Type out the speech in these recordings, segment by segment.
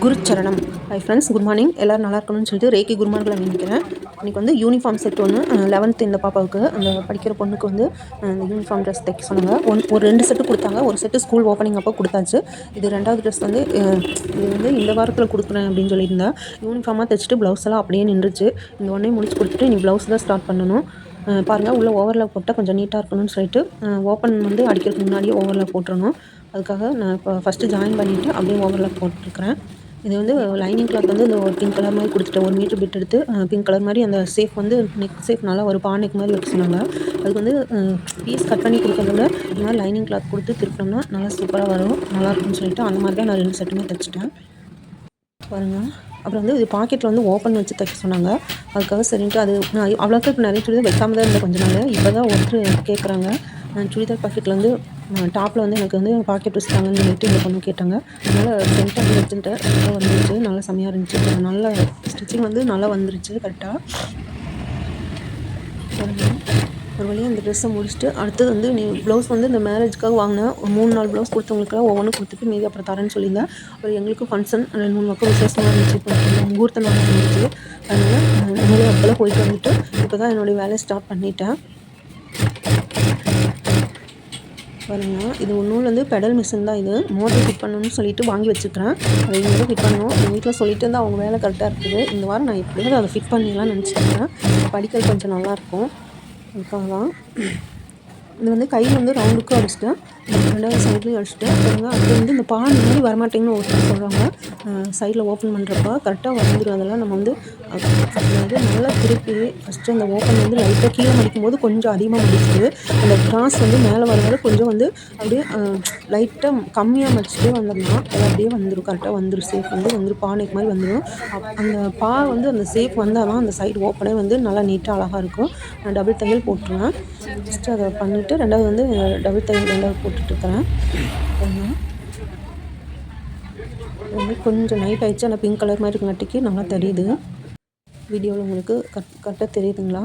குருச்சரணம். Hi friends, good morning. எல்லோரும் நல்லா இருக்கணும்னு சொல்லிட்டு ரேக்கி குருமார்களை நினைக்கிறேன். இன்றைக்கி வந்து யூனிஃபார்ம் செட் ஒன்று 11th இந்த பாப்பாவுக்கு, அந்த படிக்கிற பொண்ணுக்கு வந்து இந்த யூனிஃபார்ம் ட்ரெஸ் தைக்க சொன்னாங்க. ஒரு 2 செட்டு கொடுத்தாங்க. ஒரு செட்டு ஸ்கூல் ஓப்பனிங் அப்போ கொடுத்தாச்சு. இது 2வது ட்ரெஸ் வந்து இது வந்து இந்த வாரத்தில் கொடுக்குறேன் அப்படின்னு சொல்லியிருந்தேன். யூனிஃபார்மாக தைச்சிட்டு ப்ளவுஸ் எல்லாம் அப்படியே நின்றுச்சு. இந்த ஒன்றே முடிச்சு கொடுத்துட்டு இனி ப்ளவுஸ் தான் ஸ்டார்ட் பண்ணணும். பாருங்கள், உள்ளே ஓவர்லாக் போட்டால் கொஞ்சம் நீட்டாக இருக்கணும்னு சொல்லிட்டு ஓப்பன் வந்து அடிக்கிறதுக்கு முன்னாடியே ஓவர்லாக் போட்டுறணும். அதுக்காக நான் இப்போ ஃபஸ்ட்டு ஜாயின் பண்ணிவிட்டு அப்படியே ஓவர்லாக் போட்டுருக்கிறேன். இது வந்து லைனிங் கிளாத் வந்து இந்த ஒரு பிங்க் கலர் மாதிரி கொடுத்துட்டேன். 1 மீட்டர் பிட் எடுத்து பிங்க் கலர் மாதிரி அந்த சேஃப் வந்து நெக் சேஃப் நல்லா ஒரு நெக் மாதிரி வைக்க சொன்னாங்க. அதுக்கு வந்து பீஸ் கட் பண்ணி கொடுக்கறத விட இந்த மாதிரி லைனிங் கிளாத் கொடுத்து திருப்பினோம்னா நல்லா சூப்பராக வரும், நல்லாயிருக்கும்னு சொல்லிட்டு அந்த மாதிரி தான் நான் 2 செட்டுமே தைச்சிட்டேன். பாருங்கள். அப்புறம் வந்து இது பாக்கெட்டில் வந்து ஓப்பன் வச்சு தைக்க சொன்னாங்க. அதுக்காக சரின்ட்டு அது நான் அவ்வளோக்கா இப்போ நிறைய சுடிதார் வைக்காம தான் இருந்தேன் கொஞ்ச நாள். இப்போ தான் ஒருத்தர் கேட்குறாங்க. சுடிதார் பாக்கெட்டில் வந்து டாப்பில் வந்து எனக்கு வந்து பாக்கெட் வச்சுட்டாங்கன்னு சொல்லிட்டு இந்த பொண்ணு கேட்டாங்க. அதனால் ஃப்ரண்ட்டாக வந்து வச்சுட்டேன். வந்துருச்சு, நல்லா செம்மையாக இருந்துச்சு. நல்லா ஸ்டிச்சிங் வந்து நல்லா வந்துருச்சு கரெக்டாக. ஒரு வழியாக இந்த ட்ரெஸ்ஸை முடிச்சுட்டு அடுத்தது வந்து ப்ளவுஸ் வந்து இந்த மேரேஜ்க்காக வாங்கினேன். ஒரு 3-4 ப்ளவுஸ் கொடுத்தவங்களுக்குலாம் ஒவ்வொன்றும் கொடுத்துட்டு மீதி அப்புறம் தரேன்னு சொல்லியிருந்தேன். அப்புறம் எங்களுக்கு ஃபங்க்ஷன் 2-3 பக்கம் விசேஷமாக இருந்துச்சு. இப்போ முகூர்த்த நாள் இருந்துச்சு. அதனால் உண்மையிலே அப்போல்லாம் போயிட்டு வந்துட்டு இப்போ தான் என்னுடைய வேலையை ஸ்டார்ட் பண்ணிட்டேன். பாருங்க, இது ஒன்றும் வந்து பெடல் மிஷின் தான். இது மோட்டர் ஃபிட் பண்ணணும்னு சொல்லிட்டு வாங்கி வச்சுக்கிறேன். அதை இங்கே ஃபிட் பண்ணணும். எங்கள் வீட்டில் சொல்லிட்டு இருந்தால் அவங்க வேலை கரெக்டாக இருக்குது. இந்த வாரம் நான் எப்படியாவது அதை ஃபிட் பண்ணிடலாம்னு நினச்சிருக்கேன். படிக்கிறது கொஞ்சம் நல்லாயிருக்கும், அதுக்காக தான். இது வந்து கையில் வந்து ரவுண்டுக்கும் அடிச்சிட்டேன், 2வது சைட்லேயும் அடிச்சிட்டேன். பாருங்க, அது வந்து இந்த பால் மாதிரி வரமாட்டேங்குன்னு ஒருத்தர் சொல்கிறாங்க. சைடில் ஓப்பன் பண்ணுறப்ப கரெக்டாக வந்துடும். அதெல்லாம் நம்ம வந்து அதாவது நல்லா திருப்பி ஃபஸ்ட்டு அந்த ஓப்பன் வந்து லைட்டாக கீழே மடிக்கும்போது கொஞ்சம் அதிகமாக மடிச்சுட்டு அந்த கிராஸ் வந்து மேலே வர கொஞ்சம் வந்து அப்படியே லைட்டாக கம்மியாக மடிச்சுட்டே வந்தோம்னா அது அப்படியே வந்துடும், கரெக்டாக வந்துடும். சேஃப் வந்து வந்துடும், பானைக்கு மாதிரி வந்துடும். அந்த வந்து அந்த சேஃப் வந்தால் தான் அந்த சைடு ஓப்பனே வந்து நல்லா நீட்டாக அழகாக இருக்கும். நான் டபுள் தையல் போட்டுருவேன். ஃபஸ்ட்டு அதை பண்ணிவிட்டு 2வது வந்து டபுள் தையல் 2வது போட்டுட்ருக்கிறேன். வந்து கொஞ்சம் நைட் ஆகிடுச்சு. ஆனால் பிங்க் கலர் மாதிரி இருக்கங்காட்டிக்கு நல்லா தெரியுது வீடியோவில். உங்களுக்கு கரெக்டாக தெரியுதுங்களா?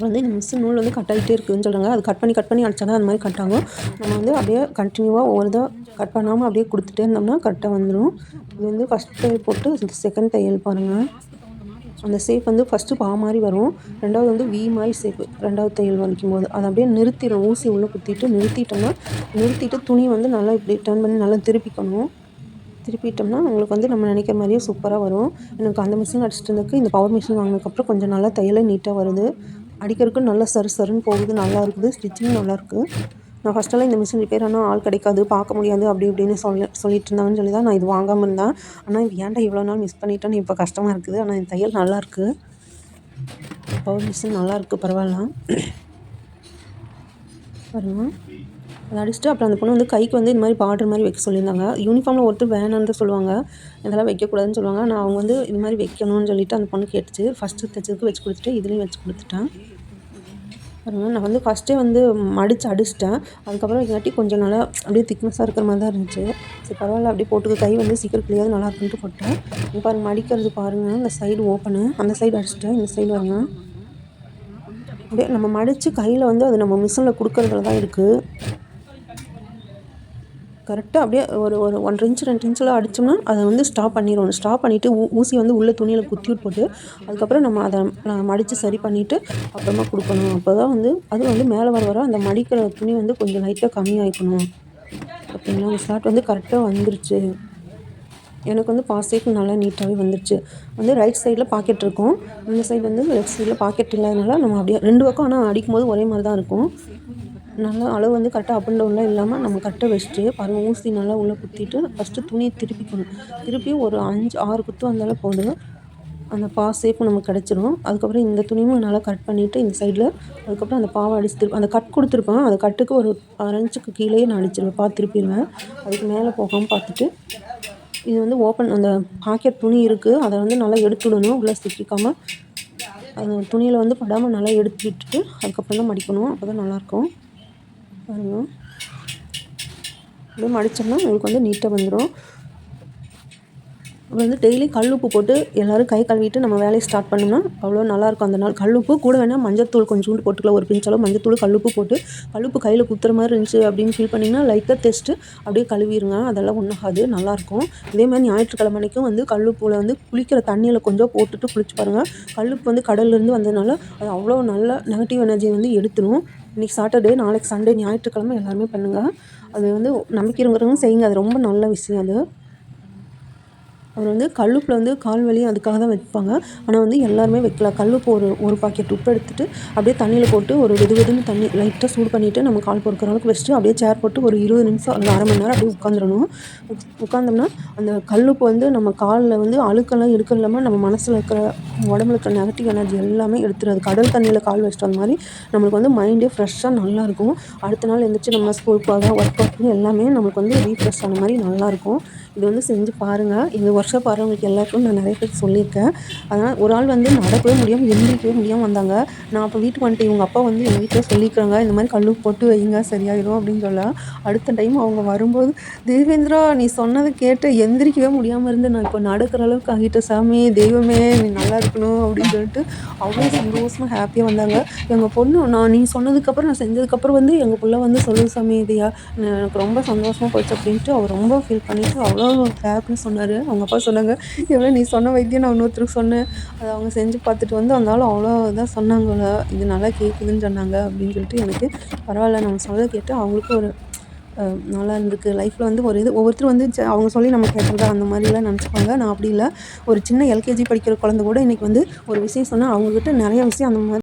வந்து இந்த மிஷின் நூல் வந்து கட் ஆகிட்டே இருக்குதுன்னு சொல்கிறாங்க. அது கட் பண்ணி அடித்தா தான் அந்த மாதிரி கட் ஆகும். நம்ம வந்து அப்படியே கண்டினியூவாக ஒவ்வொரு இதாக கட் பண்ணாமல் அப்படியே கொடுத்துட்டே இருந்தோம்னா கரெக்டாக வந்துடும். இது வந்து ஃபஸ்ட் தையல் போட்டு செகண்ட் தையல் பாருங்கள். அந்த சேஃப் வந்து ஃபஸ்ட்டு மாதிரி வரும். 2வது வந்து மாதிரி சேஃப் 2வது தையல் வலிக்கும்போது அதை அப்படியே நிறுத்திடும். ஊசி உள்ளே குத்திட்டு நிறுத்திட்டு துணி வந்து நல்லா இப்படி டர்ன் பண்ணி நல்லா திருப்பிட்டோம்னா உங்களுக்கு வந்து நம்ம நினைக்கிற மாதிரியே சூப்பராக வரும். எனக்கு அந்த மிஷின் அடிச்சுட்டு இருந்ததுக்கு இந்த பவர் மிஷின் வாங்கினதுக்கப்புறம் கொஞ்சம் நல்லா தையலே நீட்டாக வருது. அடிக்கிறதுக்கு நல்லா சருன்னு போகுது, நல்லா இருக்குது. ஸ்டிச்சிங் நல்லாயிருக்கு. நான் ஃபஸ்ட்டெல்லாம் இந்த மிஷின் ரிப்பேர் ஆனால் ஆள் கிடைக்காது, பார்க்க முடியாது, அப்படி இப்படின்னு சொல்லிட்டு இருந்தாங்கன்னு சொல்லி தான் நான் இது வாங்காமல் இருந்தேன். ஆனால் இது ஏன்டா இவ்வளோ நாள் மிஸ் பண்ணிட்டேன்னு இப்போ கஷ்டமாக இருக்குது. ஆனால் இந்த தையல் நல்லாயிருக்கு, பவர் மிஷின் நல்லாயிருக்கு, பரவாயில்ல. பாருங்க, அதை அடிச்சுட்டு அப்புறம் அந்த பொண்ணு வந்து கைக்கு வந்து இந்த மாதிரி பார்டர் மாதிரி வைக்க சொல்லியிருந்தாங்க. யூனிஃபார்மில் ஒருத்தர் வேணான்னு தான் சொல்லுவாங்க, இதெல்லாம் வைக்கக்கூடாதுன்னு சொல்லுவாங்க. நான் அவங்க வந்து இது மாதிரி வைக்கணும்னு சொல்லிவிட்டு அந்த பொண்ணு கேட்டுச்சு. ஃபஸ்ட்டு தைச்சதுக்கு வச்சு கொடுத்துட்டு இதுலேயும் வச்சு கொடுத்துட்டேன். பாருங்கள், நான் வந்து ஃபஸ்ட்டே வந்து மடித்து அடிச்சிட்டேன். அதுக்கப்புறம் இல்லாட்டி கொஞ்சம் நல்லா அப்படியே திக்னஸாக இருக்கிற மாதிரி தான் இருந்துச்சு. சரி பரவாயில்ல, அப்படியே போட்டுக்க, கை வந்து சீக்கிரம் கிளியாவது நல்லா இருக்குன்ட்டு போட்டேன். இப்போ பாருங்கள், மடிக்கிறது பாருங்கள். இந்த சைடு ஓப்பனு, அந்த சைடு அடிச்சிட்டேன், இந்த சைடு வாங்க. அப்படியே நம்ம மடித்து கையில் வந்து அது நம்ம மிஷினில் கொடுக்குறதுல தான் இருக்குது. கரெக்டாக அப்படியே ஒரு 1 இன்ச் 2 இன்ச்சில் அடித்தோம்னா அதை வந்து ஸ்டாப் பண்ணிவிட்டு ஊசி வந்து உள்ளே துணியில் குத்தி போட்டு அதுக்கப்புறம் நம்ம அதை மடித்து சரி பண்ணிவிட்டு அப்புறமா கொடுக்கணும். அப்போ தான் வந்து அது வந்து மேலே வர அந்த மடிக்கிற துணி வந்து கொஞ்சம் லைட்டாக கம்மியாகிக்கணும். அப்படின்னா அந்த ஸ்லாட் வந்து கரெக்டாக வந்துருச்சு. எனக்கு வந்து பாசேக்கு நல்லா நீட்டாகவே வந்துருச்சு. வந்து ரைட் சைடில் பாக்கெட் இருக்கும், இந்த சைடு வந்து லெஃப்ட் சைடில் பாக்கெட் இல்லாதனால நம்ம அப்படியே 2 பக்கம் ஆனால் அடிக்கும்போது ஒரே மாதிரி தான் இருக்கும். நல்லா அளவு வந்து கரெக்டாக அப் அண்ட் டவுன்லாம் இல்லாமல் நம்ம கரெக்டாக வச்சுட்டு பாருங்கள், ஊசி நல்லா உள்ளே குத்திட்டு ஃபஸ்ட்டு துணியை திருப்பி ஒரு 5-6 குத்து வந்தாலும் போதும், அந்த சேஃப் நமக்கு கிடச்சிரும். அதுக்கப்புறம் இந்த துணியும் நல்லா கட் பண்ணிவிட்டு இந்த சைடில் அதுக்கப்புறம் அந்த பாவை அடிச்சு அந்த கட் கொடுத்துருப்பேன், அந்த கட்டுக்கு ஒரு 1/2 இன்ச்சுக்கு கீழேயே நான் அடிச்சிருவேன், திருப்பிடுவேன். அதுக்கு மேலே போகாமல் பார்த்துட்டு இது வந்து ஓப்பன் அந்த பாக்கெட் துணி இருக்குது, அதை வந்து நல்லா எடுத்துவிடணும், உள்ளே சிக்கிக்காமல் அந்த துணியில் வந்து படாமல் நல்லா எடுத்து விட்டுட்டு அதுக்கப்புறம் தான் மடிக்கணும். அப்போ தான் நல்லாயிருக்கும். பாருங்கள், அப்படியே மடித்தோம்னா உங்களுக்கு வந்து நீட்டாக வந்துடும். அப்புறம் வந்து டெய்லி கல்லுப்பு போட்டு எல்லோரும் கை கழுவிட்டு நம்ம வேலையை ஸ்டார்ட் பண்ணோம்னா அவ்வளோ நல்லாயிருக்கும் அந்த நாள். கல்லுப்பு கூட வேணால் மஞ்சத்தூள் கொஞ்சோண்டு போட்டுக்கலாம், ஒரு பிஞ்சளவு மஞ்சத்தூள் கல்லுப்பு போட்டு, கல்லுப்பு கையில் குத்துற மாதிரி இருந்துச்சு அப்படின்னு ஃபீல் பண்ணிங்கன்னா லைட்டாக டெஸ்ட்டு அப்படியே கழுவிடுங்க, அதெல்லாம் ஒன்றாகாது, நல்லாயிருக்கும். இதே மாதிரி ஞாயிற்றுக்கிழமை அன்றைக்கும் வந்து கல்லுப்பில் வந்து குளிக்கிற தண்ணியில் கொஞ்சம் போட்டுட்டு குளிச்சு பாருங்கள். கல்லுப்பு வந்து கடல்லேருந்து வந்ததுனால அது அவ்வளோ நல்ல நெகட்டிவ் எனர்ஜி வந்து எடுத்துடும். இன்றைக்கி சாட்டர்டே, நாளைக்கு சண்டே, ஞாயிற்றுக்கிழமை எல்லாருமே பண்ணுங்கள். அது வந்து நம்பிக்கை இருக்கிறவங்க செய்யுங்க, அது ரொம்ப நல்ல விஷயம் அது. அவர் வந்து கல்லுப்பில் வந்து கால் வலி அதுக்காக தான் வைப்பாங்க. ஆனால் வந்து எல்லாருமே வைக்கலாம். கல்லுப்பு ஒரு பாக்கெட் உப்பு எடுத்துகிட்டு அப்படியே தண்ணியில் போட்டு ஒரு வெதுன்னு தண்ணி லைட்டாக சூடு பண்ணிவிட்டு நம்ம கால் பொறுக்கிற அளவுக்கு வச்சுட்டு அப்படியே சேர் போட்டு ஒரு 20 நிமிஷம் அல்லது அரை மணி நேரம் அப்படியே உட்காந்துடணும். உட்காந்தோம்னா அந்த கல்லுப்பு வந்து நம்ம காலில் வந்து அழுக்கெல்லாம் எடுக்க இல்லாமல் நம்ம மனசில் இருக்கிற உடம்புல இருக்கிற நெகட்டிவ் எனர்ஜி எல்லாமே எடுத்துருது. கடல் தண்ணியில் கால் வச்சுட்டு அந்த மாதிரி நம்மளுக்கு வந்து மைண்டே ஃப்ரெஷ்ஷாக நல்லாயிருக்கும். அடுத்த நாள் எழுந்திரிச்சு நம்ம ஸ்கூல் போக ஒர்க் அவுட் எல்லாமே நம்மளுக்கு வந்து ரீஃப்ரெஷ் ஆன மாதிரி நல்லாயிருக்கும். இது வந்து செஞ்சு பாருங்கள். இந்த ஒர்க் ஷாப் வரவங்களுக்கு எல்லாருக்கும் நான் நிறைய பேருக்கு சொல்லியிருக்கேன். அதனால் ஒரு ஆள் வந்து நடக்கவே முடியாமல் எந்திரிக்கவே முடியாமல் வந்தாங்க. நான் அப்போ வீட்டுக்கு வந்துட்டு இவங்க அப்பா வந்து எங்கள் வீட்டில் சொல்லியிருக்காங்க, இந்த மாதிரி கல்லுப்பு போட்டு வைங்க சரியாயிடும் அப்படின்னு சொல்ல, அடுத்த டைம் அவங்க வரும்போது, தேவேந்திரா நீ சொன்னதை கேட்டு எந்திரிக்கவே முடியாமல் இருந்து நான் இப்போ நடக்கிற அளவுக்கு ஆகிட்ட சாமி, தெய்வமே நீ நல்லா இருக்கணும் அப்படின்னு சொல்லிட்டு அவ்வளோ சந்தோஷமாக ஹாப்பியாக வந்தாங்க. எங்கள் பொண்ணு நீ சொன்னதுக்கப்புறம் நான் செஞ்சதுக்கப்புறம் வந்து எங்கள் பிள்ளை வந்து சொல்லுது சாமி இதையா, எனக்கு ரொம்ப சந்தோஷமாக போச்சு அப்படின்ட்டு அவர் ரொம்ப ஃபீல் பண்ணிவிட்டு அவ்வளோ ஹாப்பியாக சொன்னார். அவங்க அப்பா சொன்னாங்க, எவ்வளோ நீ சொன்ன வைத்தியம் நான் இன்னொருத்தருக்கு சொன்னேன், அதை அவங்க செஞ்சு பார்த்துட்டு வந்து வந்தாலும் அவ்வளோ இதாக சொன்னாங்கல்ல, இது நல்லா கேட்குதுன்னு சொன்னாங்க அப்படின்னு சொல்லிட்டு எனக்கு பரவாயில்ல, நம்ம சொல்ல கேட்டு அவங்களுக்கும் ஒரு நல்லா இருந்திருக்கு. லைஃப்பில் வந்து ஒரு இது ஒவ்வொருத்தரும் வந்து அவங்க சொல்லி நம்ம கேட்குறதா அந்த மாதிரிலாம் நினச்சிப்பாங்க. நான் அப்படி இல்லை. ஒரு சின்ன எல்கேஜி படிக்கிற குழந்தை கூட இன்றைக்கி வந்து ஒரு விஷயம் சொன்னால் அவங்கக்கிட்ட நிறைய விஷயம் அந்த மாதிரி